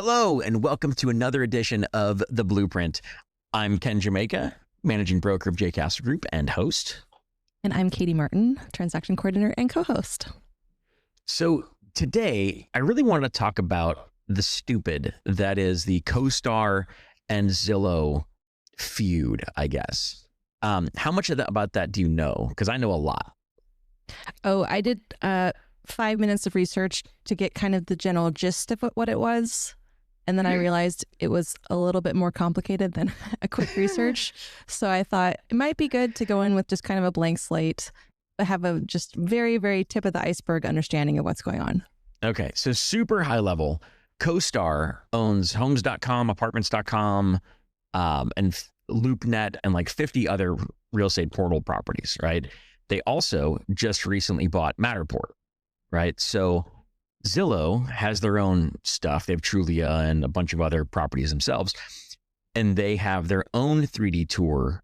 Hello, and welcome to another edition of The Blueprint. I'm Ken Jamaica, managing broker of CoStar Group and host. And I'm Katie Martin, transaction coordinator and co-host. So today, I really wanted to talk about the stupid that is the CoStar and Zillow feud, I guess. How much about that do you know? Because I know a lot. Oh, I did 5 minutes of research to get kind of the general gist of what it was. And then I realized it was a little bit more complicated than a quick research. So I thought it might be good to go in with just kind of a blank slate, but have a just very, very tip of the iceberg understanding of what's going on. Okay, so super high level. CoStar owns homes.com, apartments.com, and LoopNet, and like 50 other real estate portal properties, right? They also just recently bought Matterport, right? So Zillow has their own stuff. They have Trulia and a bunch of other properties themselves. And they have their own 3D tour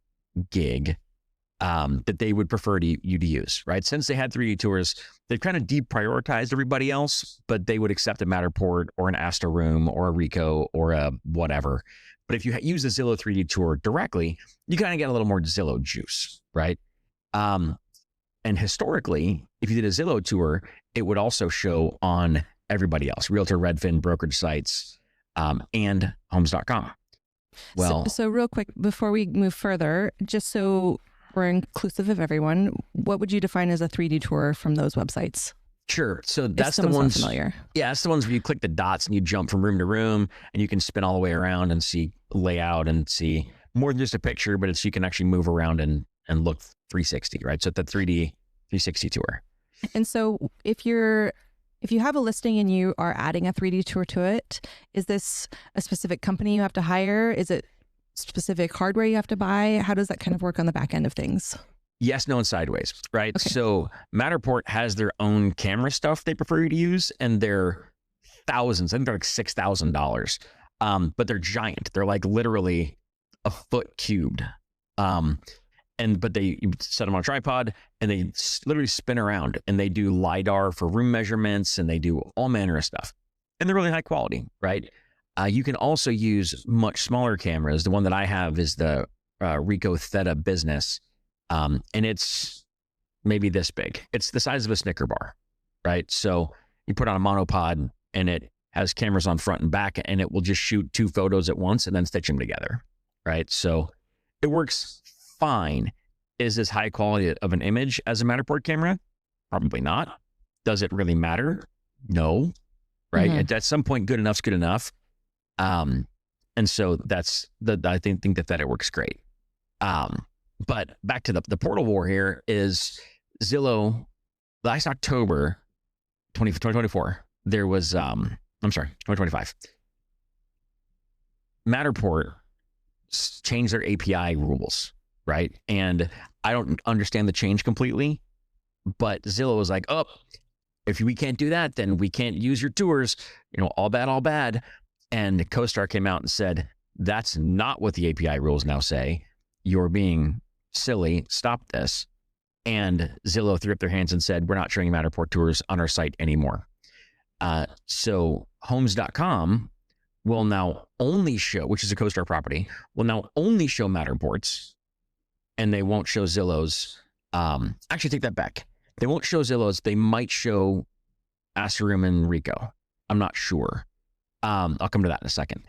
gig that they would prefer you to use, right? Since they had 3D tours, they've kind of deprioritized everybody else, but they would accept a Matterport or an Asta Room or a Rico or a whatever. But if you use the Zillow 3D tour directly, you kind of get a little more Zillow juice, right? And historically, if you did a Zillow tour, it would also show on everybody else, Realtor, Redfin, brokerage sites, and homes.com. Well, so real quick, before we move further, just so we're inclusive of everyone, what would you define as a 3D tour from those websites? Sure. So that's the ones familiar. Yeah, that's the ones where you click the dots and you jump from room to room and you can spin all the way around and see layout and see more than just a picture, but it's you can actually move around and look 360, right? So the 3D 360 tour. And so if you have a listing and you are adding a 3D tour to it, is this a specific company you have to hire? Is it specific hardware you have to buy? How does that kind of work on the back end of things? Yes, no, and sideways, right? Okay. So Matterport has their own camera stuff they prefer you to use, and they're thousands. I think they're like $6,000, but they're giant. They're like literally a foot cubed. But you set them on a tripod and they literally spin around, and they do LiDAR for room measurements, and they do all manner of stuff, and they're really high quality, right? You can also use much smaller cameras. The one that I have is the Ricoh Theta Business. And it's maybe this big. It's the size of a Snicker bar, right? So you put on a monopod and it has cameras on front and back, and it will just shoot 2 photos at once and then stitch them together, right? So it works fine. Is this high quality of an image as a Matterport camera? Probably not. Does it really matter? No, right? Mm-hmm. At some point, good enough's good enough. And so I think that it works great. But back to the portal war here is Zillow. Last October 2024, there was, 2025. Matterport changed their API rules, right? And I don't understand the change completely, but Zillow was like, oh, if we can't do that, then we can't use your tours, all bad. And CoStar came out and said, that's not what the API rules now say. You're being silly, stop this. And Zillow threw up their hands and said, we're not showing Matterport tours on our site anymore. So homes.com will now only show, which is a CoStar property, will now only show Matterports, and they won't show Zillow's. Actually, take that back. They won't show Zillow's. They might show Asta Room and Rico. I'm not sure. I'll come to that in a second.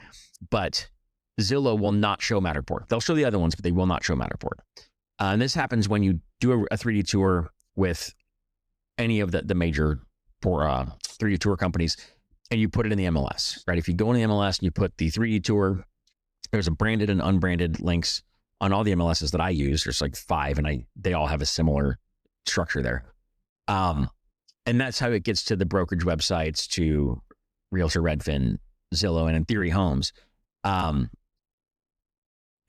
But Zillow will not show Matterport. They'll show the other ones, but they will not show Matterport. And this happens when you do a 3D tour with any of the major 3D tour companies, and you put it in the MLS, right? If you go in the MLS and you put the 3D tour, there's a branded and unbranded links on all the MLSs that I use. There's like 5, and they all have a similar structure there. And that's how it gets to the brokerage websites, to Realtor, Redfin, Zillow, and in theory, Homes. And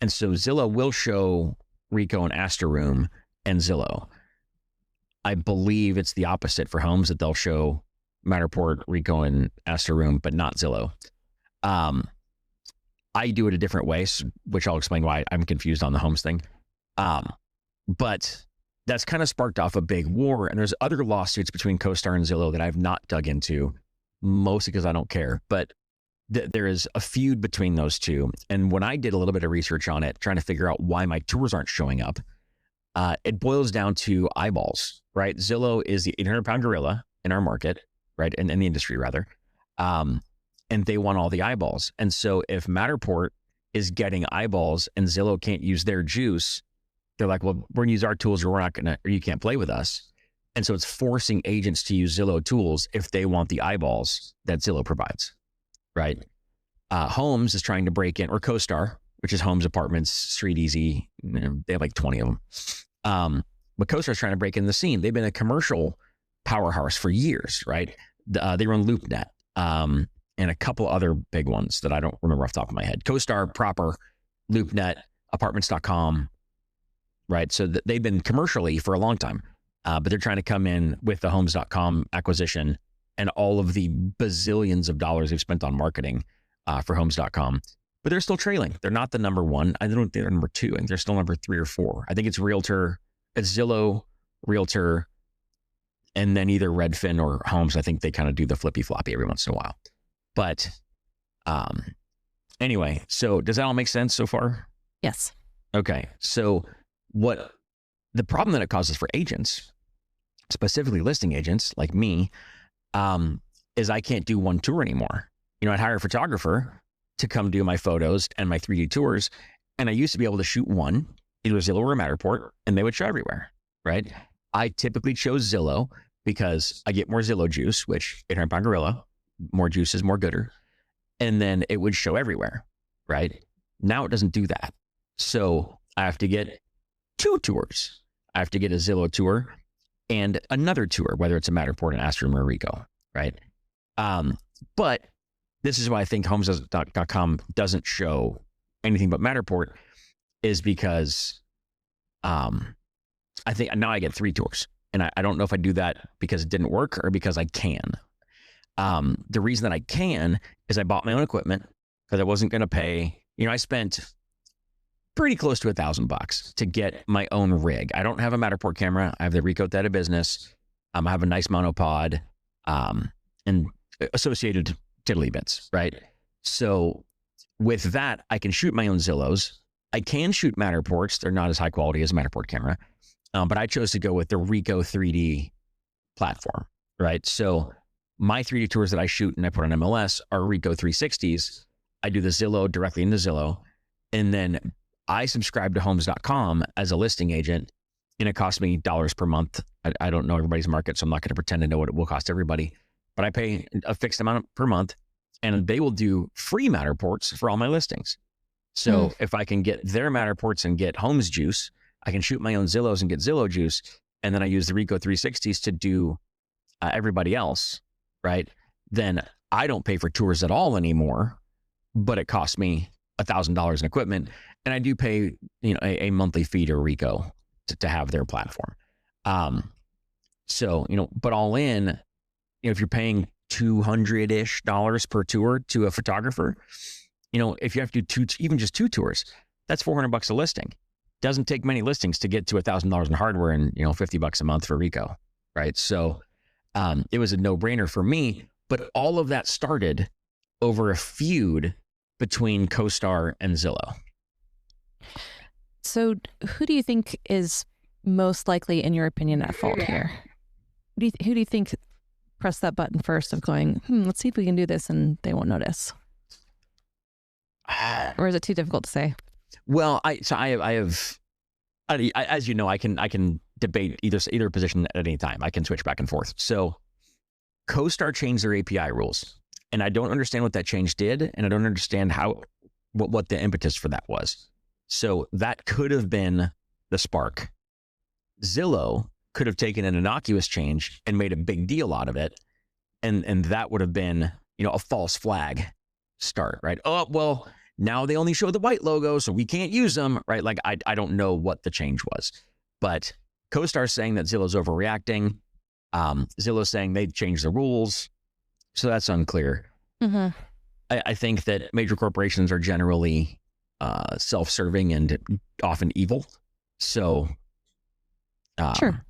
so Zillow will show Rico and Asta Room and Zillow. I believe it's the opposite for Homes, that they'll show Matterport, Rico, and Asta Room, but not Zillow. I do it a different way, which I'll explain why I'm confused on the Homes thing. But that's kind of sparked off a big war. And there's other lawsuits between CoStar and Zillow that I've not dug into, mostly because I don't care. But there is a feud between those two. And when I did a little bit of research on it, trying to figure out why my tours aren't showing up, it boils down to eyeballs, right? Zillow is the 800-pound gorilla in our market, right? In the industry, rather. And they want all the eyeballs. And so if Matterport is getting eyeballs and Zillow can't use their juice, they're like, well, we're gonna use our tools or you can't play with us. And so it's forcing agents to use Zillow tools if they want the eyeballs that Zillow provides, right? Homes is trying to break in, or CoStar, which is homes, apartments, Street Easy. They have like 20 of them. But CoStar is trying to break in the scene. They've been a commercial powerhouse for years, right? They run LoopNet and a couple other big ones that I don't remember off the top of my head. CoStar proper, LoopNet, apartments.com, right? So they've been commercially for a long time, but they're trying to come in with the homes.com acquisition and all of the bazillions of dollars they've spent on marketing for homes.com. But they're still trailing. They're not the number one. I don't think they're number two. I think they're still number 3 or 4. I think it's Zillow, Realtor, and then either Redfin or Homes. I think they kind of do the flippy floppy every once in a while. But anyway, so does that all make sense so far? Yes. Okay. So what the problem that it causes for agents, specifically listing agents like me, is I can't do one tour anymore. I'd hire a photographer to come do my photos and my 3D tours. And I used to be able to shoot one, either Zillow or Matterport, and they would show everywhere, right? I typically chose Zillow because I get more Zillow juice, which 800-pound gorilla, more juice is more gooder. And then it would show everywhere, right? Now it doesn't do that. So I have to get 2 tours. I have to get a Zillow tour and another tour, whether it's a Matterport, an Astrum, or Rico, right? But this is why I think homes.com doesn't show anything but Matterport, is because I think now I get 3 tours. And I don't know if I do that because it didn't work or because I can. The reason that I can is I bought my own equipment because I wasn't going to pay. I spent pretty close to $1,000 to get my own rig. I don't have a Matterport camera. I have the Rico Theta Business. I have a nice monopod and associated tiddly bits, right? So with that, I can shoot my own Zillows. I can shoot Matterports. They're not as high quality as a Matterport camera, but I chose to go with the Rico 3D platform, right? So my 3D tours that I shoot and I put on MLS are Rico 360s. I do the Zillow directly into Zillow, and then I subscribe to homes.com as a listing agent, and it costs me dollars per month. I don't know everybody's market, so I'm not going to pretend to know what it will cost everybody, but I pay a fixed amount per month, and they will do free Matterports for all my listings. So if I can get their Matterports and get Homes juice, I can shoot my own Zillows and get Zillow juice, and then I use the Rico 360s to do everybody else, right? Then I don't pay for tours at all anymore, but it costs me $1,000 in equipment, and I do pay a monthly fee to Rico to have their platform. So but all in, if you're paying $200-ish per tour to a photographer, if you have to do even just 2 tours, that's $400 a listing. Doesn't take many listings to get to $1,000 in hardware and $50 a month for Rico, right? So it was a no-brainer for me. But all of that started over a feud between CoStar and Zillow. So who do you think is most likely, in your opinion, at fault here? Who do you think pressed that button first of going, let's see if we can do this and they won't notice? Or is it too difficult to say? Well, I have, as you know, I can debate either position at any time. I can switch back and forth. So CoStar changed their API rules, and I don't understand what that change did, and I don't understand what the impetus for that was. So that could have been the spark. Zillow could have taken an innocuous change and made a big deal out of it, and that would have been a false flag start, right? Oh, well, now they only show the white logo, so we can't use them, right? Like I don't know what the change was, but CoStar's saying that Zillow's overreacting. Zillow's saying they changed the rules, so that's unclear. Mm-hmm. I think that major corporations are generally self-serving and often evil. So, sure.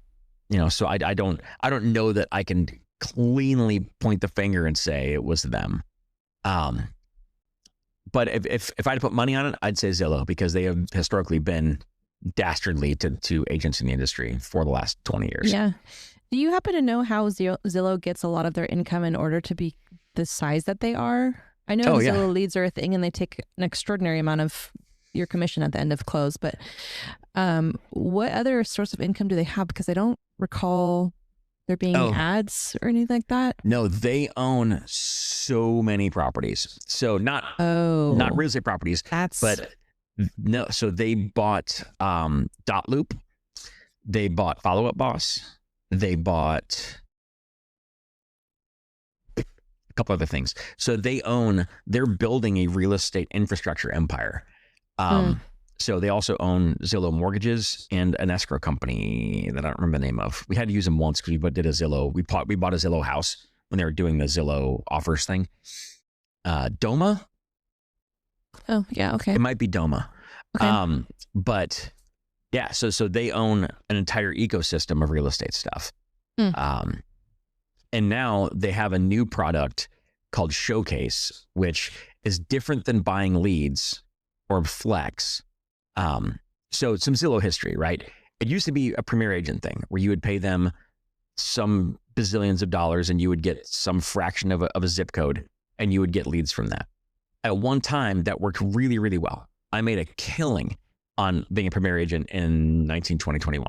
So I don't know that I can cleanly point the finger and say it was them. But if I had to put money on it, I'd say Zillow, because they have historically been dastardly to agents in the industry for the last 20 years. Yeah. Do you happen to know how Zillow gets a lot of their income in order to be the size that they are? I know Zillow leads are a thing and they take an extraordinary amount of your commission at the end of close, but what other source of income do they have? Because I don't recall there being ads or anything like that. No, they own so many properties. So not real estate properties, but no. So they bought Dot Loop, they bought Follow Up Boss, they bought a couple other things. So they're building a real estate infrastructure empire. So they also own Zillow Mortgages and an escrow company that I don't remember the name of. We had to use them once because we did a Zillow. We bought a Zillow house when they were doing the Zillow offers thing. Doma? Oh, yeah, okay. It might be Doma. Okay. But yeah, so they own an entire ecosystem of real estate stuff. And now they have a new product called Showcase, which is different than buying leads or Flex. So some Zillow history, right? It used to be a Premier Agent thing where you would pay them some bazillions of dollars and you would get some fraction of a zip code and you would get leads from that. At one time, that worked really, really well. I made a killing on being a Premier Agent in 2021.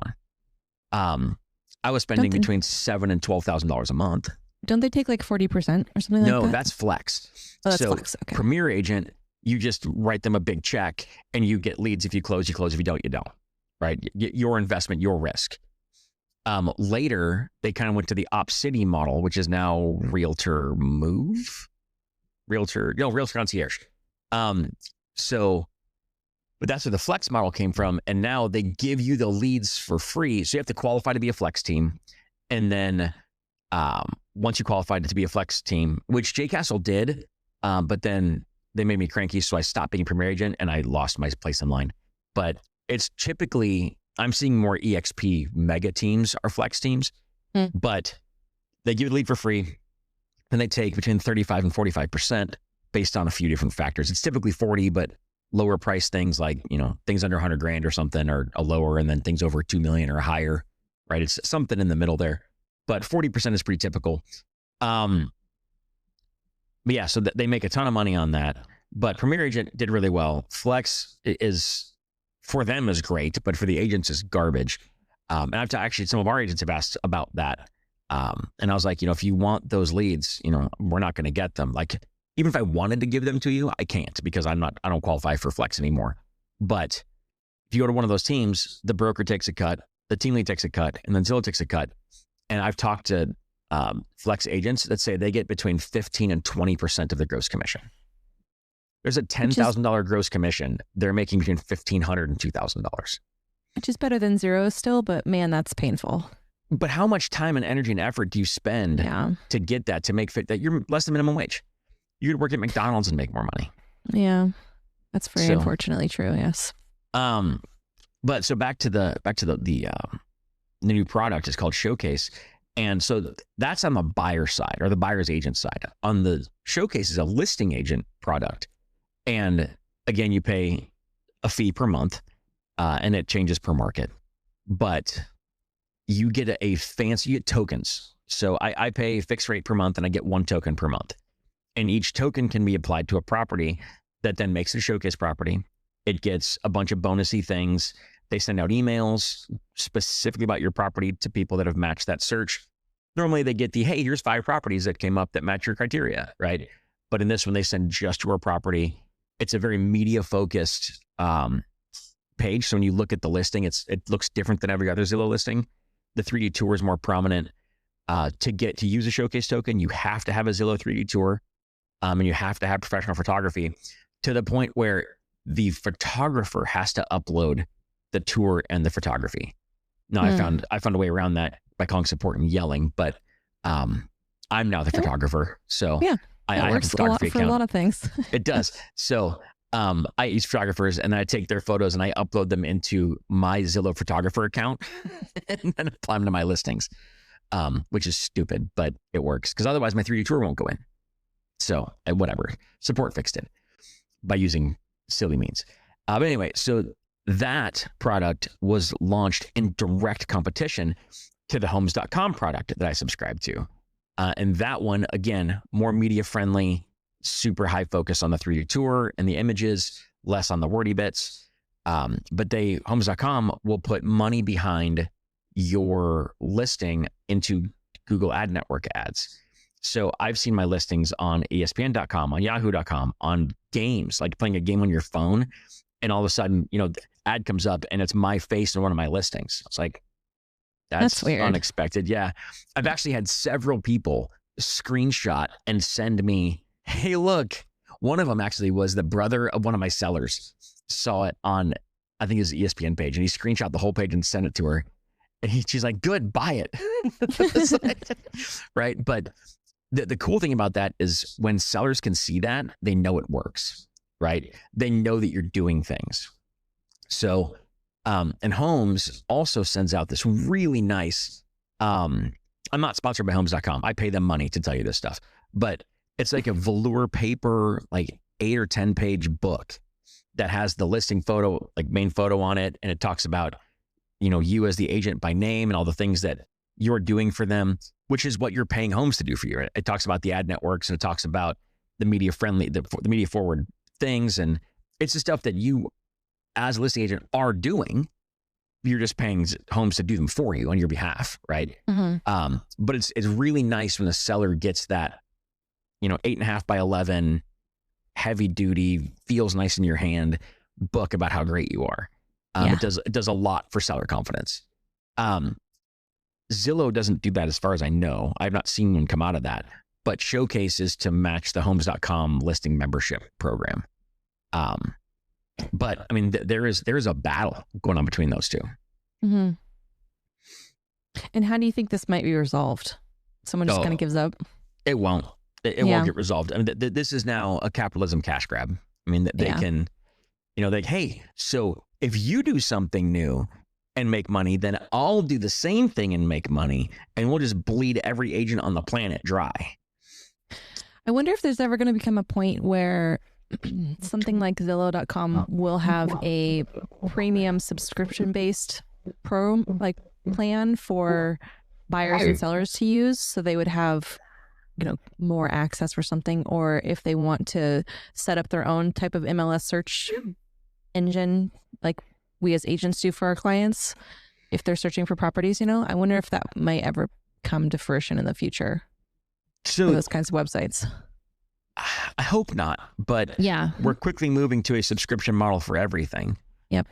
I was spending between $7,000 and $12,000 a month. Don't they take like 40% or something like that? No, that's Flex. Oh, that's Flex. Okay. Premier Agent, you just write them a big check and you get leads. If you close, you close. If you don't, you don't, right? Your investment, your risk. Later, they kind of went to the Opcity model, which is now Realtor Concierge. But that's where the Flex model came from. And now they give you the leads for free. So you have to qualify to be a Flex team. And then once you qualified to be a Flex team, which Jay Castle did, but then they made me cranky, so I stopped being Premier Agent and I lost my place in line. But it's typically, I'm seeing more EXP mega teams are Flex teams, but they give the lead for free and they take between 35 and 45% based on a few different factors. It's typically 40, but lower price things like, things under 100 grand or something are a lower, and then things over 2 million or higher, right? It's something in the middle there, but 40% is pretty typical. But yeah, so they make a ton of money on that. But Premier Agent did really well. Flex is, for them, is great, but for the agents is garbage. And I've actually, some of our agents have asked about that. And I was like, if you want those leads, we're not going to get them. Like, even if I wanted to give them to you, I can't, because I don't qualify for Flex anymore. But if you go to one of those teams, the broker takes a cut, the team lead takes a cut, and then Zillow takes a cut. And I've talked to Flex agents that say they get between 15 and 20% of the gross commission. There's a $10,000 gross commission. They're making between $1,500 and $2,000. Which is better than zero still, but man, that's painful. But how much time and energy and effort do you spend to get that, to make fit that you're less than minimum wage? You could work at McDonald's and make more money. Yeah, that's very unfortunately true. Yes. But so back to the new product is called Showcase. And so that's on the buyer side, or the buyer's agent side. On the Showcase is a listing agent product. And again, you pay a fee per month, and it changes per market. But you get you get tokens. So I pay a fixed rate per month and I get one token per month. And each token can be applied to a property that then makes it a Showcase property. It gets a bunch of bonusy things. They send out emails specifically about your property to people that have matched that search. Normally they get hey, here's 5 properties that came up that match your criteria, right? But in this one, they send just your property. It's a very media focused page. So when you look at the listing, it looks different than every other Zillow listing. The 3D tour is more prominent. To use a Showcase token, you have to have a Zillow 3D tour, and you have to have professional photography, to the point where the photographer has to upload the tour and the photography. Now I found a way around that by calling support and yelling, but I'm now the photographer, so I have a photography account for a lot of things. It does. So I use photographers, and then I take their photos and I upload them into my Zillow photographer account and then apply them to my listings, which is stupid, but it works, because otherwise my 3D tour won't go in. So whatever, support fixed it. by using silly means. But anyway, so that product was launched in direct competition to the homes.com product that I subscribe to. And that one, again, more media friendly, super high focus on the 3D tour and the images, less on the wordy bits. But homes.com will put money behind your listing into Google Ad Network ads. So I've seen my listings on ESPN.com, on Yahoo.com, on games, like playing a game on your phone. And all of a sudden, the ad comes up and it's my face in one of my listings. It's like, that's weird. Unexpected. Yeah. I've actually had several people screenshot and send me, hey, look, one of them actually was the brother of one of my sellers, saw it on, I think his ESPN page, and he screenshot the whole page and sent it to her. And she's like, good, buy it. Right. But the cool thing about that is when sellers can see that, they know it works, right? They know that you're doing things. So, and Homes also sends out this really nice, I'm not sponsored by homes.com. I pay them money to tell you this stuff, but it's like a velour paper, like 8 or 10 page book that has the listing photo, like main photo on it. And it talks about, you as the agent by name and all the things that you're doing for them, which is what you're paying Homes to do for you. It talks about the ad networks, and it talks about the media friendly, the media forward things. And it's the stuff that you as a listing agent are doing. You're just paying Homes to do them for you on your behalf. Right. Mm-hmm. But it's really nice when the seller gets that, 8.5 by 11 heavy duty, feels nice in your hand book about how great you are. It does a lot for seller confidence. Zillow doesn't do that as far as I know. I've not seen one come out of that, but showcases to match the homes.com listing membership program. But I mean, there is a battle going on between those two. Mm-hmm. And how do you think this might be resolved? Someone just kind of gives up? It won't. It won't get resolved. I mean, this is now a capitalism cash grab. I mean, they can, hey, so if you do something new and make money, then I'll do the same thing and make money, and we'll just bleed every agent on the planet dry. I wonder if there's ever going to become a point where something like Zillow.com will have a premium subscription-based plan for buyers and sellers to use, so they would have more access for something, or if they want to set up their own type of MLS search engine like we as agents do for our clients if they're searching for properties. I wonder if that might ever come to fruition in the future for those kinds of websites. I hope not, but we're quickly moving to a subscription model for everything. Yep.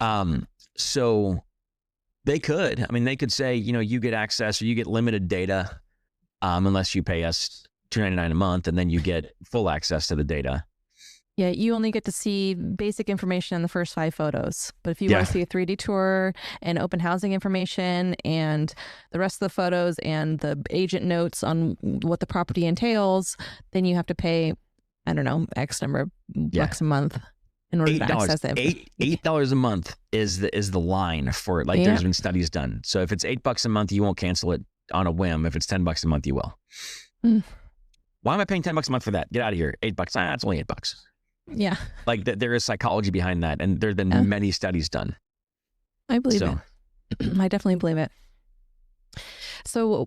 So they could say, you get access or you get limited data unless you pay us $2.99 a month, and then you get full access to the data. Yeah, you only get to see basic information in the first 5 photos. But if you want to see a 3D tour and open housing information and the rest of the photos and the agent notes on what the property entails, then you have to pay, I don't know, X number of bucks a month in order to access it. $8 a month is the line for it. Like there's been studies done. So if it's $8 a month, you won't cancel it on a whim. If it's $10 a month, you will. Why am I paying $10 a month for that? Get out of here. $8. It's only $8. Yeah. Like there is psychology behind that. And there's been many studies done. I believe it. I definitely believe it. So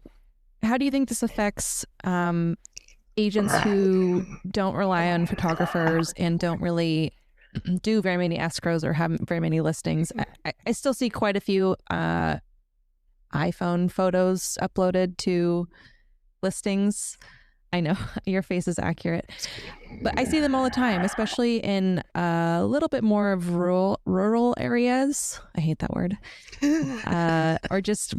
how do you think this affects agents who don't rely on photographers and don't really do very many escrows or have very many listings? I still see quite a few iPhone photos uploaded to listings. I know your face is accurate, but I see them all the time, especially in a little bit more of rural areas. I hate that word. Or just,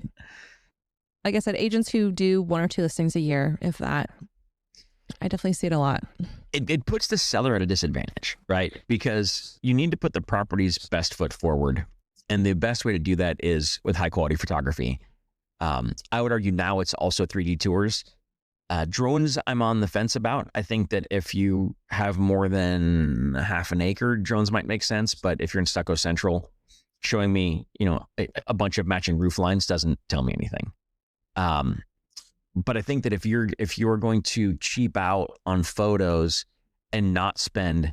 like I said, agents who do 1 or 2 listings a year, if that. I definitely see it a lot. It puts the seller at a disadvantage, right? Because you need to put the property's best foot forward. And the best way to do that is with high quality photography. I would argue now it's also 3D tours. Drones, I'm on the fence about. I think that if you have more than half an acre, drones might make sense. But if you're in Stucco Central, showing me, a bunch of matching roof lines doesn't tell me anything. But I think that if you're going to cheap out on photos and not spend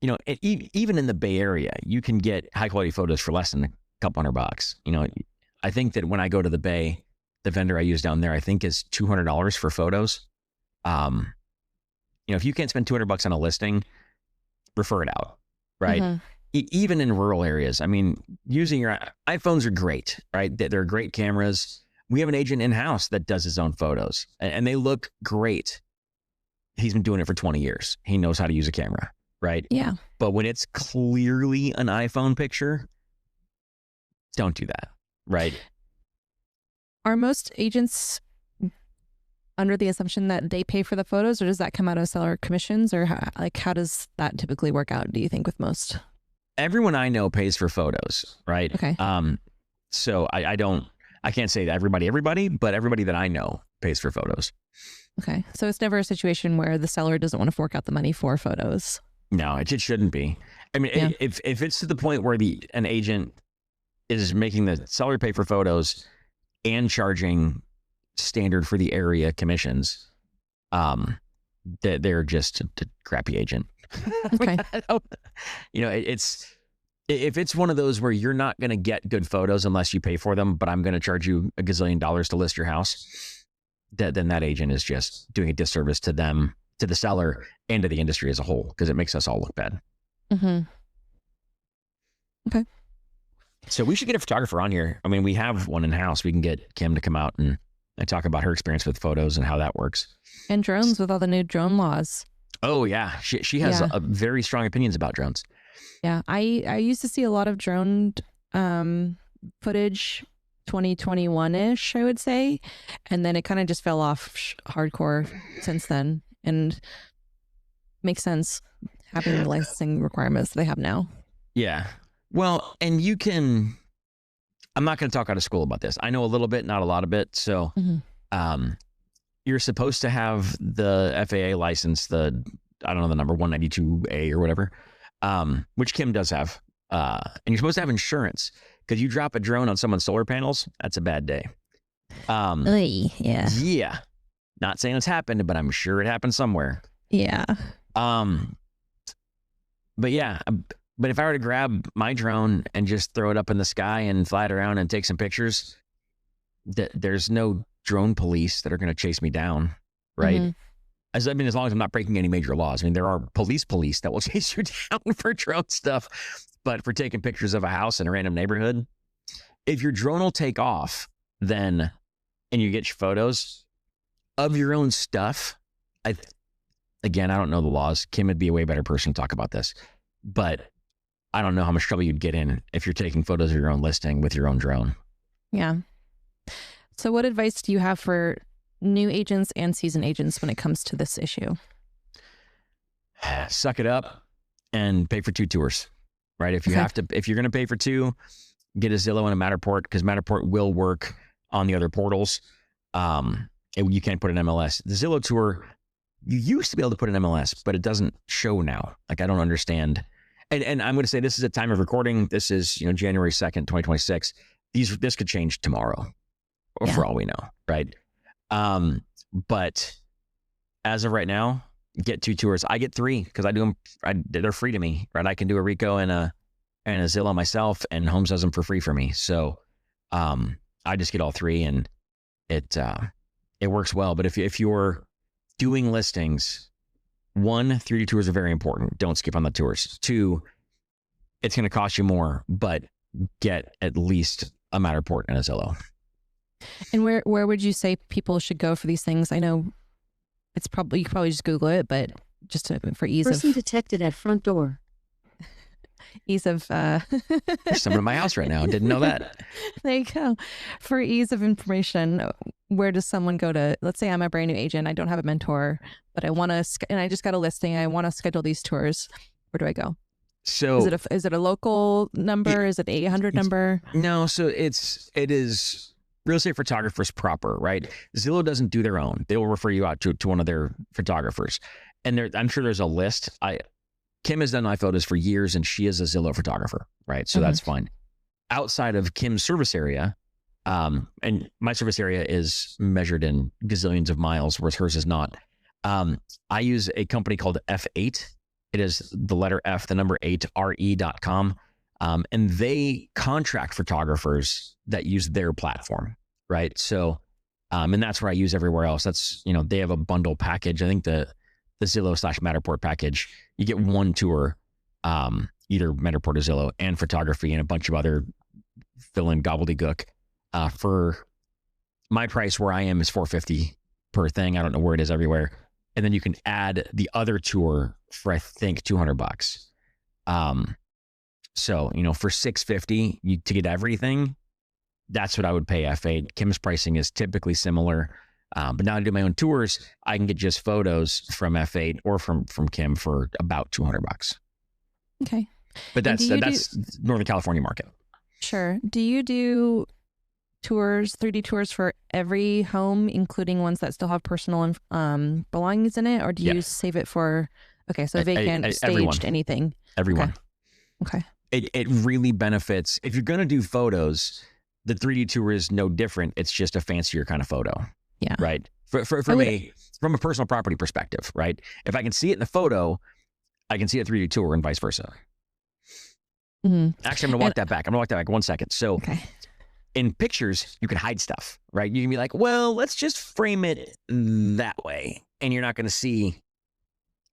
Even in the Bay Area, you can get high quality photos for less than a couple $100. I think that when I go to the Bay, the vendor I use down there, I think is $200 for photos. If you can't spend $200 on a listing, refer it out, right? Mm-hmm. Even in rural areas. I mean, using your iPhones are great, right? They're great cameras. We have an agent in-house that does his own photos and they look great. He's been doing it for 20 years. He knows how to use a camera, right? Yeah. But when it's clearly an iPhone picture, don't do that, right? Are most agents under the assumption that they pay for the photos, or does that come out of seller commissions, or how does that typically work out, do you think, with most? Everyone I know pays for photos, right? Okay. So I can't say that everybody, but everybody that I know pays for photos. Okay. So it's never a situation where the seller doesn't want to fork out the money for photos. No, it shouldn't be. I mean, Yeah. if it's to the point where an agent is making the seller pay for photos and charging standard for the area commissions, they're just a crappy agent. Okay. If it's one of those where you're not going to get good photos unless you pay for them, but I'm going to charge you a gazillion dollars to list your house, then that agent is just doing a disservice to them, to the seller, and to the industry as a whole, because it makes us all look bad. Mm-hmm. Okay. So we should get a photographer on here. I mean, we have one in-house. We can get Kim to come out and talk about her experience with photos and how that works. And drones with all the new drone laws. Oh, yeah. She has a very strong opinions about drones. Yeah. I used to see a lot of drone footage 2021-ish, I would say. And then it kind of just fell off hardcore since then. And makes sense having the licensing requirements they have now. Yeah. Well, and I'm not going to talk out of school about this. I know a little bit, not a lot of it. So you're supposed to have the FAA license, I don't know the number, 192A or whatever, which Kim does have. And you're supposed to have insurance because you drop a drone on someone's solar panels, that's a bad day. Yeah. Yeah. Not saying it's happened, but I'm sure it happened somewhere. Yeah. But yeah, but if I were to grab my drone and just throw it up in the sky and fly it around and take some pictures, there's no drone police that are going to chase me down, right? Mm-hmm. As long as I'm not breaking any major laws. I mean, there are police that will chase you down for drone stuff, but for taking pictures of a house in a random neighborhood, if your drone will take off, and you get your photos of your own stuff, I don't know the laws. Kim would be a way better person to talk about this, but I don't know how much trouble you'd get in if you're taking photos of your own listing with your own drone. Yeah. So what advice do you have for new agents and seasoned agents when it comes to this issue? Suck it up and pay for 2 tours, right? If you're going to pay for 2, get a Zillow and a Matterport, because Matterport will work on the other portals. You can't put an MLS. The Zillow tour, you used to be able to put an MLS, but it doesn't show now. I don't understand. And I'm going to say this is a time of recording. This is, January 2nd, 2026. This could change tomorrow, or for all we know, right? But as of right now, get 2 tours. I get 3 because I do them. They're free to me, right? I can do a Rico and a Zillow myself, and Homes does them for free for me. So I just get all 3, and it works well. But if you're doing listings, 1, 3 tours are very important. Don't skip on the tours. 2, it's going to cost you more, but get at least a Matterport and a Zillow. And where would you say people should go for these things? I know you could probably just Google it, but just for ease of... Person detected at front door. Ease of... There's someone in my house right now. Didn't know that. There you go. For ease of information, where does someone go to... Let's say I'm a brand new agent. I don't have a mentor, but I want to... And I just got a listing. I want to schedule these tours. Where do I go? So... Is it a local number? Is it an 800 number? No. So it is... Real estate photographers proper, right? Zillow doesn't do their own. They will refer you out to one of their photographers. And I'm sure there's a list. Kim has done my photos for years, and she is a Zillow photographer, right? So that's fine. Outside of Kim's service area, and my service area is measured in gazillions of miles, whereas hers is not. I use a company called F8, It is the letter F, the number 8, re.com. And they contract photographers that use their platform, right? So, and that's where I use everywhere else. That's, they have a bundle package. I think the Zillow/Matterport package, you get one tour, either Matterport or Zillow, and photography and a bunch of other fill-in gobbledygook. For my price where I am is $450 per thing. I don't know where it is everywhere. And then you can add the other tour for, I think, $200. So, for $650 to get everything, that's what I would pay F8. Kim's pricing is typically similar. But now I do my own tours, I can get just photos from F8 or from Kim for about $200. Okay. But that's Northern California market. Sure. Do you do tours, 3D tours for every home, including ones that still have personal belongings in it? Or do you save it for, so vacant, staged, everyone. anything? Everyone. Okay. It really benefits. If you're going to do photos, the 3D tour is no different. It's just a fancier kind of photo. Yeah. Right. From a personal property perspective, right? If I can see it in the photo, I can see a 3D tour and vice versa. Mm-hmm. Actually, I'm going to walk that back. 1 second. So in pictures, you can hide stuff, right? You can be like, well, let's just frame it that way. And you're not going to see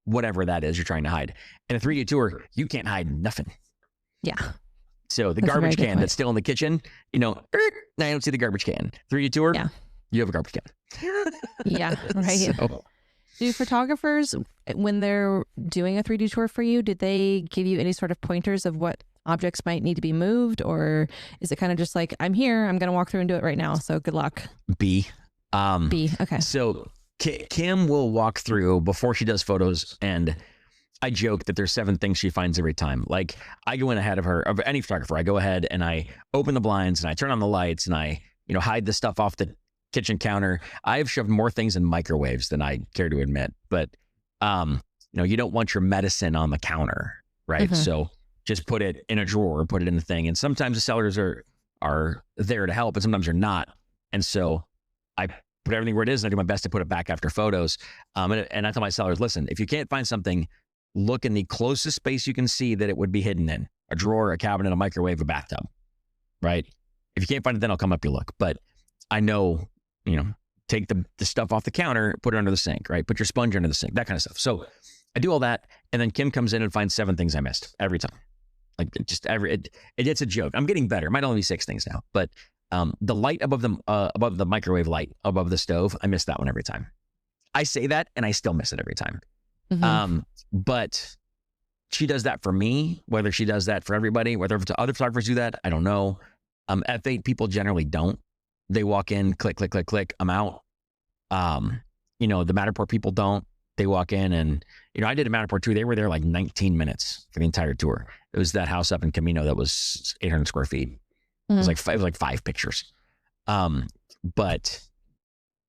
whatever that is you're trying to hide. In a 3D tour, you can't hide nothing. Yeah. So the garbage can that's still in the kitchen, I don't see the garbage can. 3D tour, you have a garbage can. Yeah, right. So, do photographers, when they're doing a 3D tour for you, did they give you any sort of pointers of what objects might need to be moved? Or is it kind of just like, I'm here, I'm going to walk through and do it right now, so good luck? B. Okay. So Kim will walk through before she does photos, and I joke that there's 7 things she finds every time. Like, I go in ahead of her, of any photographer, I go ahead and I open the blinds and I turn on the lights and I, hide the stuff off the kitchen counter. I've shoved more things in microwaves than I care to admit, but, you don't want your medicine on the counter, right? Mm-hmm. So just put it in a drawer, put it in the thing. And sometimes the sellers are there to help, and sometimes they're not. And so I put everything where it is, and I do my best to put it back after photos. And I tell my sellers, listen, if you can't find something, look in the closest space you can see that it would be hidden in: a drawer, a cabinet, a microwave, a bathtub, right? If you can't find it, then I'll come up your look. But I know, take the stuff off the counter, put it under the sink, right? Put your sponge under the sink, that kind of stuff. So I do all that. And then Kim comes in and finds 7 things I missed every time. Like, it's a joke. I'm getting better. It might only be 6 things now, but the light above the microwave light above the stove, I miss that one every time. I say that and I still miss it every time. Mm-hmm. But she does that for me. Whether she does that for everybody, whether other photographers do that, I don't know. F8 people generally don't. They walk in, click, click, click, click, I'm out. The Matterport people don't. They walk in and, I did a Matterport too. They were there like 19 minutes for the entire tour. It was that house up in Camino that was 800 square feet. Mm-hmm. It was like 5 pictures. But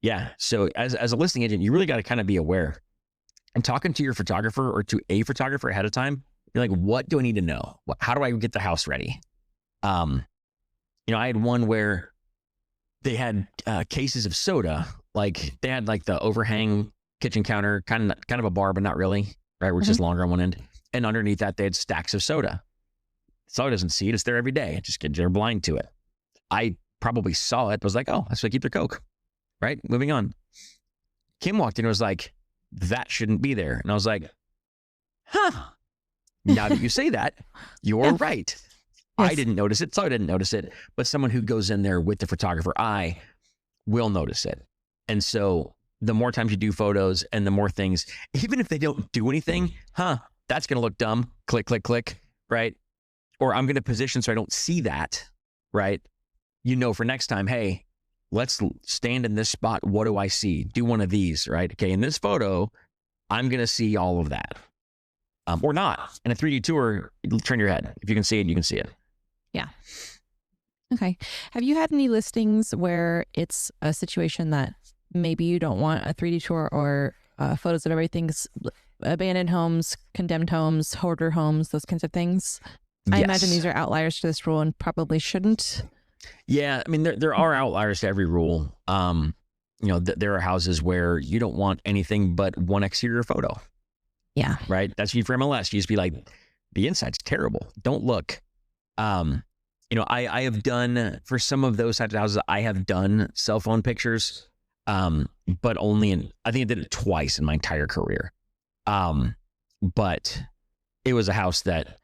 yeah, so as a listing agent, you really got to kind of be aware and talking to your photographer or to a photographer ahead of time. You're like, what do I need to know? How do I get the house ready? I had one where they had cases of soda. Like, they had like the overhang kitchen counter, kind of a bar, but not really, right? Where it's just longer on one end. And underneath that, they had stacks of soda. Seller doesn't see it. It's there every day. It just they're blind to it. I probably saw it, but was like, oh, that's why I keep their Coke, right? Moving on. Kim walked in and was like, that shouldn't be there. And I was like, huh. Now that you say that, you're right. Yes. I didn't notice it, so I didn't notice it. But someone who goes in there with the photographer eye will notice it. And so the more times you do photos and the more things, even if they don't do anything, that's going to look dumb. Click, click, click, right? Or I'm going to position so I don't see that, right? For next time, hey, let's stand in this spot. What do I see? Do one of these, right? Okay, in this photo, I'm going to see all of that. Or not. In a 3D tour, turn your head. If you can see it, you can see it. Yeah. Okay. Have you had any listings where it's a situation that maybe you don't want a 3D tour or photos of everything's abandoned homes, condemned homes, hoarder homes, those kinds of things? Yes. I imagine these are outliers to this rule and probably shouldn't. Yeah. I mean, there are outliers to every rule. There are houses where you don't want anything but one exterior photo. Yeah. right? That's you for MLS. You just be like, the inside's terrible. Don't look. I have done, for some of those types of houses, I have done cell phone pictures, but only I think I did it twice in my entire career. But it was a house that,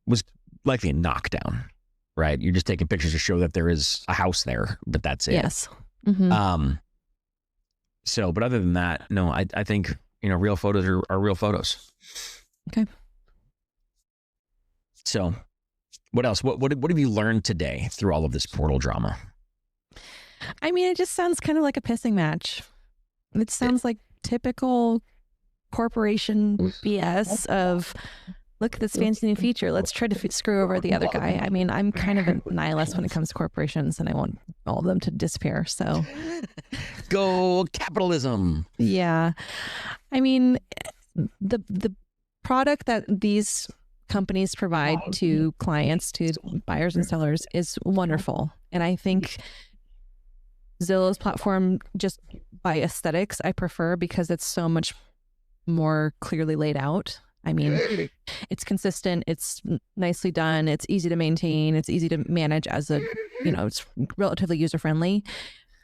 was likely a knockdown, right? You're just taking pictures to show that there is a house there, but that's it. Yes. Mm-hmm. But other than that, no, I think, real photos are real photos. Okay. So what else? What have you learned today through all of this portal drama? I mean, it just sounds kind of like a pissing match. It sounds like typical corporation BS of, look at this fancy new feature. Let's try to screw over the other guy. I mean, I'm kind of a nihilist when it comes to corporations, and I want all of them to disappear. So go capitalism. Yeah. I mean, the product that these companies provide to clients, to buyers and sellers, is wonderful. And I think Zillow's platform, just by aesthetics, I prefer, because it's so much more clearly laid out. I mean, it's consistent, it's nicely done, it's easy to maintain, it's easy to manage as a, it's relatively user-friendly.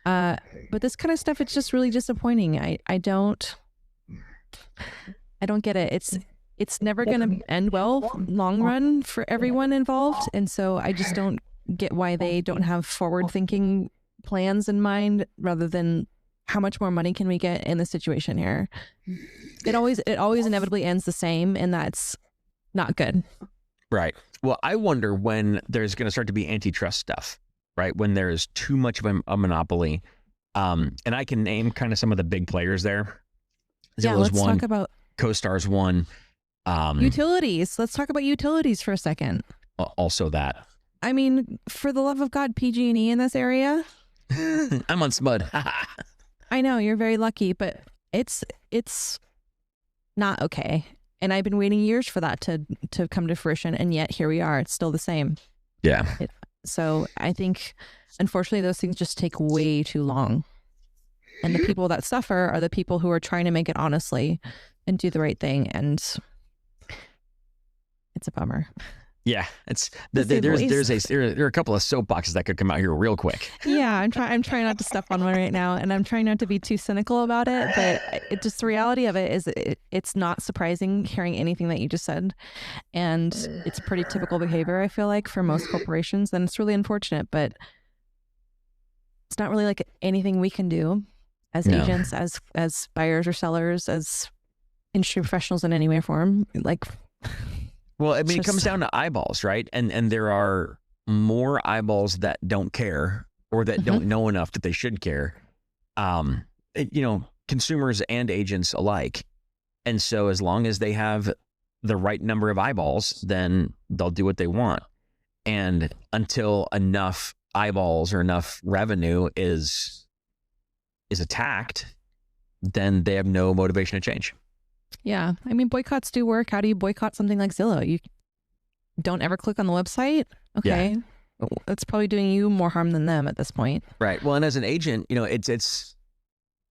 But this kind of stuff, it's just really disappointing. I don't get it. It's never going to end well long run for everyone involved. And so I just don't get why they don't have forward-thinking plans in mind, rather than how much more money can we get in the situation here. It always inevitably ends the same, and that's not good. Right. Well, I wonder when there's going to start to be antitrust stuff, right? When there is too much of a monopoly. And I can name kind of some of the big players there. Zillow's let's one, talk about CoStar's one. Utilities. Let's talk about utilities for a second. Also that. I mean, for the love of God, PG&E in this area. I'm on SMUD. I know, you're very lucky, but it's not okay. And I've been waiting years for that to come to fruition, and yet here we are. It's still the same. Yeah. So I think, unfortunately, those things just take way too long. And the people that suffer are the people who are trying to make it honestly and do the right thing. And it's a bummer. Yeah, there are a couple of soapboxes that could come out here real quick. Yeah, I'm trying not to step on one right now, and I'm trying not to be too cynical about it. But the reality of it is, it's not surprising hearing anything that you just said, and it's pretty typical behavior, I feel like, for most corporations. And it's really unfortunate, but it's not really like anything we can do as agents, as buyers or sellers, as industry professionals in any way or form. Like. Well, I mean, it comes down to eyeballs, right? And there are more eyeballs that don't care, or that don't know enough that they should care. Consumers and agents alike. And so as long as they have the right number of eyeballs, then they'll do what they want. And until enough eyeballs or enough revenue is attacked, then they have no motivation to change. Yeah. I mean, boycotts do work. How do you boycott something like Zillow? You don't ever click on the website? Okay. Yeah. That's probably doing you more harm than them at this point. Right. Well, and as an agent, it's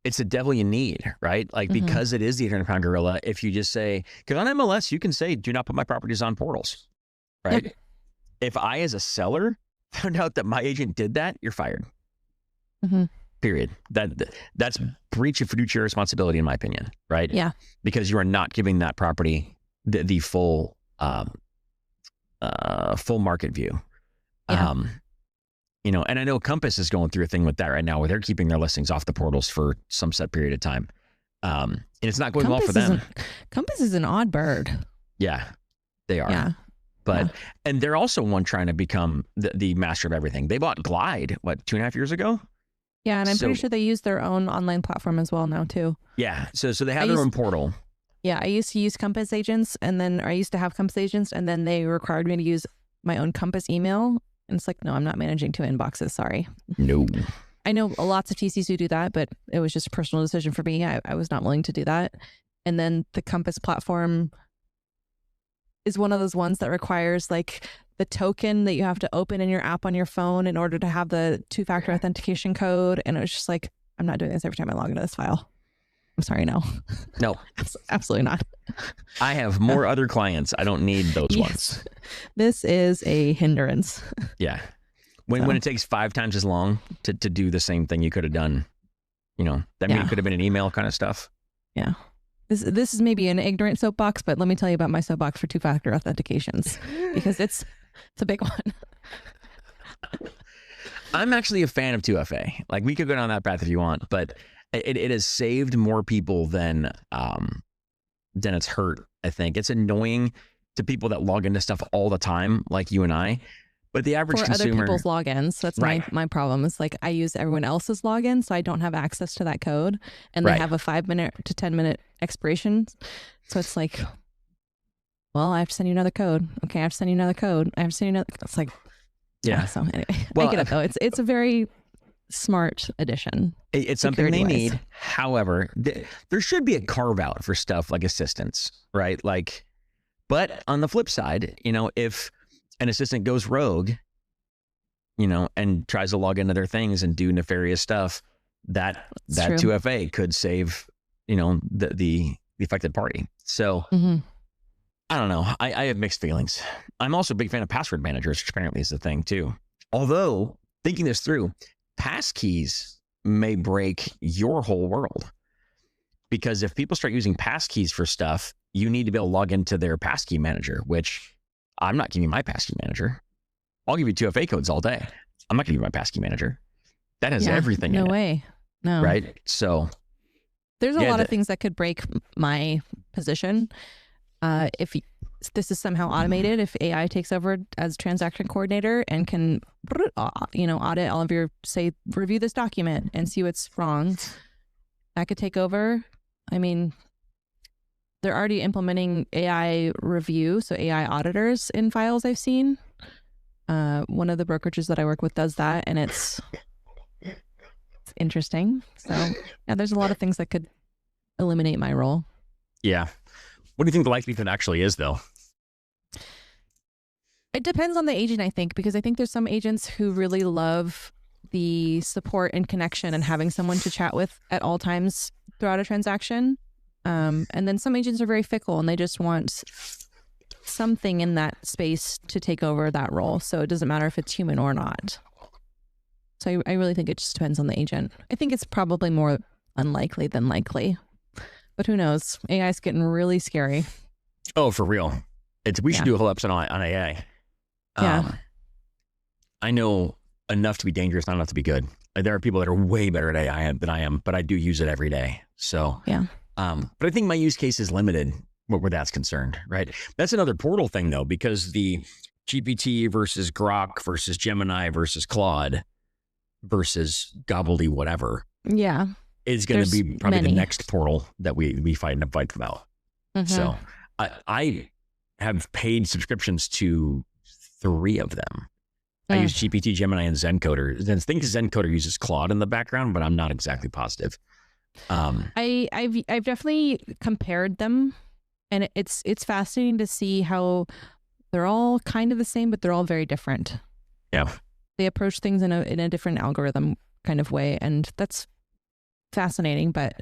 the devil you need, right? Like, because it is the 800-pound gorilla. If you just say, because on MLS, you can say, do not put my properties on portals, right? Yep. If I, as a seller, found out that my agent did that, you're fired. Period. That's breach of fiduciary responsibility, in my opinion, right? Yeah. Because you are not giving that property the full full market view. Yeah. And I know Compass is going through a thing with that right now, where they're keeping their listings off the portals for some set period of time. And it's not going well for them. Compass is an odd bird. Yeah, they are. Yeah. But and they're also one trying to become the master of everything. They bought Glide, 2.5 years ago? Yeah, and I'm pretty sure they use their own online platform as well now too. Yeah, so they have their own portal. Yeah, I used to use Compass agents, and then I used to have Compass agents, and then they required me to use my own Compass email. And it's like, no, I'm not managing 2 inboxes. Sorry. No. I know lots of TCs who do that, but it was just a personal decision for me. I was not willing to do that. And then the Compass platform is one of those ones that requires like the token that you have to open in your app on your phone in order to have the 2-factor authentication code. And it was just like, I'm not doing this every time I log into this file. I'm sorry, no. No, Absolutely not. I have more other clients. I don't need those ones. This is a hindrance. Yeah. When it takes 5 times as long to do the same thing you could have done, that means it could have been an email kind of stuff. Yeah. This is maybe an ignorant soapbox, but let me tell you about my soapbox for 2-factor authentications, because it's a big one. I'm actually a fan of 2FA. Like, we could go down that path if you want, but it has saved more people than it's hurt, I think. It's annoying to people that log into stuff all the time, like you and I. But the average consumer... other people's logins. That's right. my problem. Is like I use everyone else's login, so I don't have access to that code. And they have a 5-minute to 10-minute expiration. So it's like, well, I have to send you another code. Okay, I have to send you another code. I have to send you another... It's like... Yeah. So anyway, I get it though. It's a very smart addition. It's something they need. However, there should be a carve out for stuff like assistants, right? Like, but on the flip side, if an assistant goes rogue, and tries to log into their things and do nefarious stuff, that 2FA could save, the affected party. So I don't know. I have mixed feelings. I'm also a big fan of password managers, which apparently is the thing too. Although, thinking this through, passkeys may break your whole world. Because if people start using passkeys for stuff, you need to be able to log into their passkey manager, which I'm not giving you my passkey manager. I'll give you 2FA codes all day. I'm not giving you my passkey manager. That has everything in it. No way. No. Right? So there's a lot of things that could break my position. If this is somehow automated, if AI takes over as transaction coordinator and can, audit all of your, say, review this document and see what's wrong, that could take over. I mean, they're already implementing AI review, so AI auditors in files I've seen. One of the brokerages that I work with does that, and it's interesting. So yeah, there's a lot of things that could eliminate my role. Yeah. What do you think the likelihood actually is, though? It depends on the agent, I think, because I think there's some agents who really love the support and connection and having someone to chat with at all times throughout a transaction. And then some agents are very fickle and they just want something in that space to take over that role. So it doesn't matter if it's human or not. So I really think it just depends on the agent. I think it's probably more unlikely than likely. But who knows? AI is getting really scary. Oh, for real. We should do a whole episode on AI. Yeah. I know enough to be dangerous, not enough to be good. Like, there are people that are way better at AI than I am, but I do use it every day. So, yeah. But I think my use case is limited where that's concerned, right? That's another portal thing, though, because the GPT versus Grok versus Gemini versus Claude versus Gobbledy whatever. Yeah. Is going to be probably the next portal that we fight about. So I have paid subscriptions to 3 of them. I use GPT, Gemini, and Zencoder. I think Zencoder uses Claude in the background, but I'm not exactly positive. I've definitely compared them, and it's fascinating to see how they're all kind of the same, but they're all very different. Yeah, they approach things in a different algorithm kind of way, and that's fascinating, but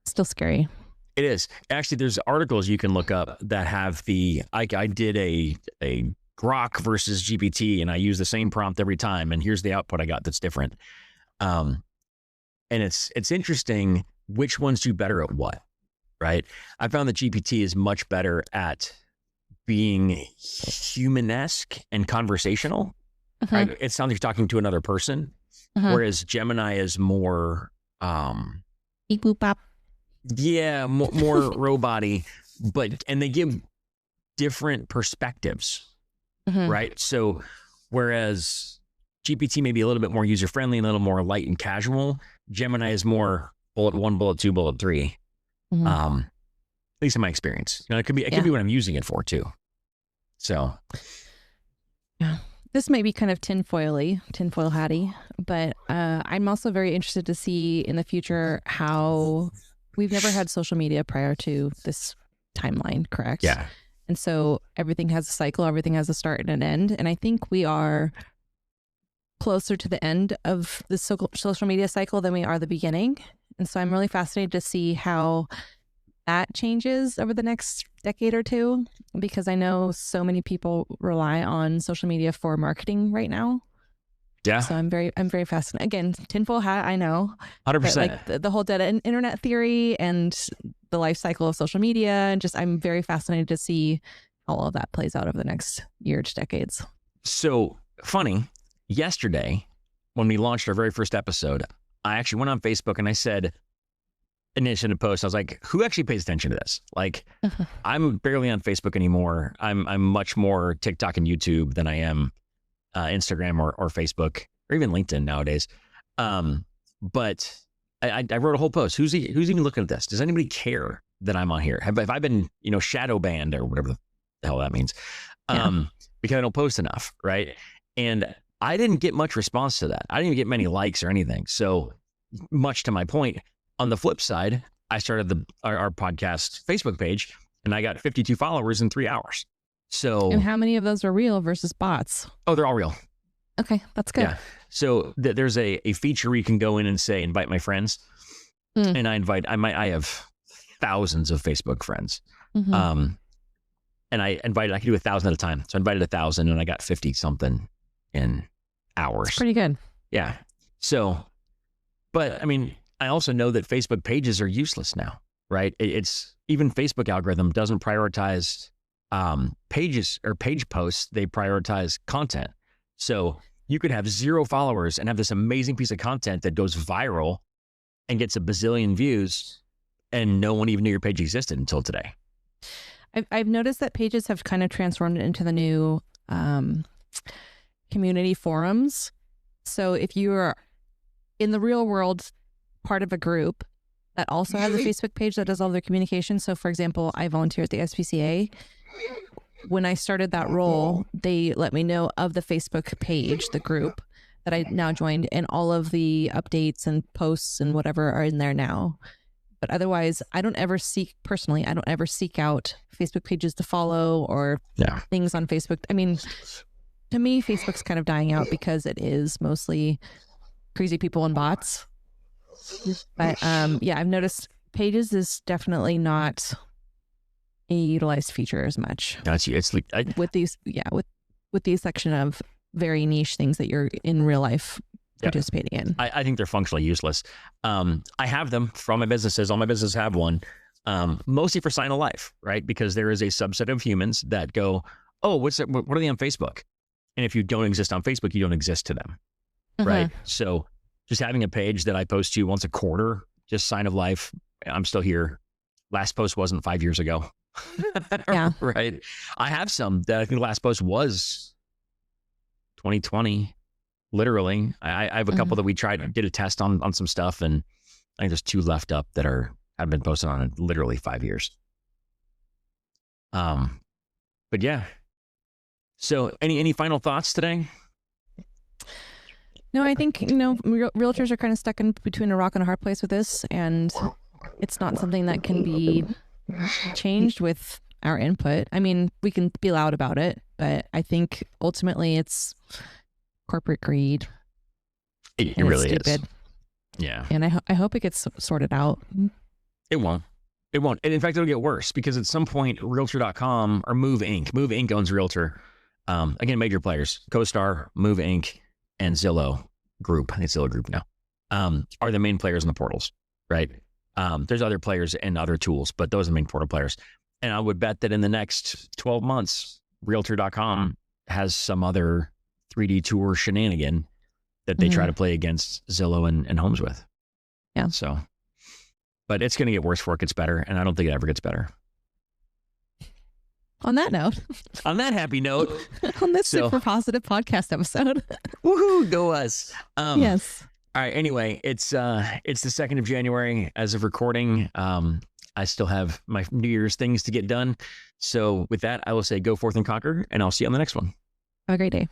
still scary. It is. Actually, there's articles you can look up that have I did a Grok versus GPT, and I use the same prompt every time, and here's the output I got that's different. And it's interesting which ones do better at what, right? I found that GPT is much better at being human-esque and conversational. Right? It sounds like you're talking to another person, whereas Gemini is more beep boop bop. Yeah, more robot-y, and they give different perspectives, right? So whereas GPT may be a little bit more user-friendly and a little more light and casual, Gemini is more bullet 1, bullet 2, bullet 3. At least in my experience. It could be what I'm using it for too. So yeah. This may be kind of tinfoil hatty, but I'm also very interested to see in the future how we've never had social media prior to this timeline, correct? Yeah. And so everything has a cycle, everything has a start and an end. And I think we are closer to the end of the social media cycle than we are the beginning. And so I'm really fascinated to see how that changes over the next decade or two, because I know so many people rely on social media for marketing right now. Yeah. So I'm very fascinated. Again, tinfoil hat, I know. 100%. Like the whole data and internet theory and the life cycle of social media, and just I'm very fascinated to see how all of that plays out over the next year to decades. So funny, yesterday when we launched our very first episode, I actually went on Facebook and I said, initiated a post, I was like, who actually pays attention to this? Like, I'm barely on Facebook anymore. I'm much more TikTok and YouTube than I am Instagram or Facebook or even LinkedIn nowadays. But I wrote a whole post. Who's even looking at this? Does anybody care that I'm on here? Have I been, shadow banned or whatever the hell that means? Because I don't post enough, right? And I didn't get much response to that. I didn't even get many likes or anything. So much to my point, on the flip side, I started our podcast Facebook page and I got 52 followers in 3 hours. So, and how many of those are real versus bots? Oh, they're all real. Okay, that's good. Yeah. So there's a feature where you can go in and say, invite my friends. And I have thousands of Facebook friends. And I can do 1,000 at a time. So I invited 1,000 and I got 50 something in hours. That's pretty good. Yeah. So, but I mean, I also know that Facebook pages are useless now, right? It's even Facebook algorithm doesn't prioritize pages or page posts. They prioritize content. So you could have 0 followers and have this amazing piece of content that goes viral and gets a bazillion views, and no one even knew your page existed until today. I've noticed that pages have kind of transformed into the new community forums. So if you are in the real world part of a group that also has a Facebook page that does all their communication. So for example, I volunteer at the SPCA. When I started that role, they let me know of the Facebook page, the group that I now joined, and all of the updates and posts and whatever are in there now. But otherwise, I don't ever seek out Facebook pages to follow or things on Facebook. I mean, to me, Facebook's kind of dying out because it is mostly crazy people and bots. But I've noticed pages is definitely not a utilized feature as much. With the section of very niche things that you're in real life participating in. I think they're functionally useless. I have them from my businesses. All my businesses have one, mostly for sign of life, right? Because there is a subset of humans that go, oh, what are they on Facebook? And if you don't exist on Facebook, you don't exist to them, right? So just having a page that I post to once a quarter, just sign of life. I'm still here. Last post wasn't 5 years ago. Right. I have some that I think the last post was 2020. Literally. I have a couple that we did a test on some stuff, and I think there's 2 left up that have been posted on literally 5 years. But yeah. So any final thoughts today? No, I think, realtors are kind of stuck in between a rock and a hard place with this, and it's not something that can be changed with our input. I mean, we can be loud about it, but I think ultimately it's corporate greed. It really is. Yeah. And I hope it gets sorted out. It won't. And in fact, it'll get worse because at some point, Realtor.com or Move Inc. owns Realtor. Again, major players, CoStar, Move Inc., and Zillow Group, I think it's Zillow Group now, are the main players in the portals, right? There's other players and other tools, but those are the main portal players. And I would bet that in the next 12 months, Realtor.com has some other 3D tour shenanigan that they try to play against Zillow and Homes with. Yeah. So, but it's going to get worse before it gets better. And I don't think it ever gets better. On that note. On that happy note. On this super positive podcast episode. Woohoo, go us. Yes. All right. Anyway, it's the 2nd of January as of recording. I still have my New Year's things to get done. So with that, I will say go forth and conquer, and I'll see you on the next one. Have a great day.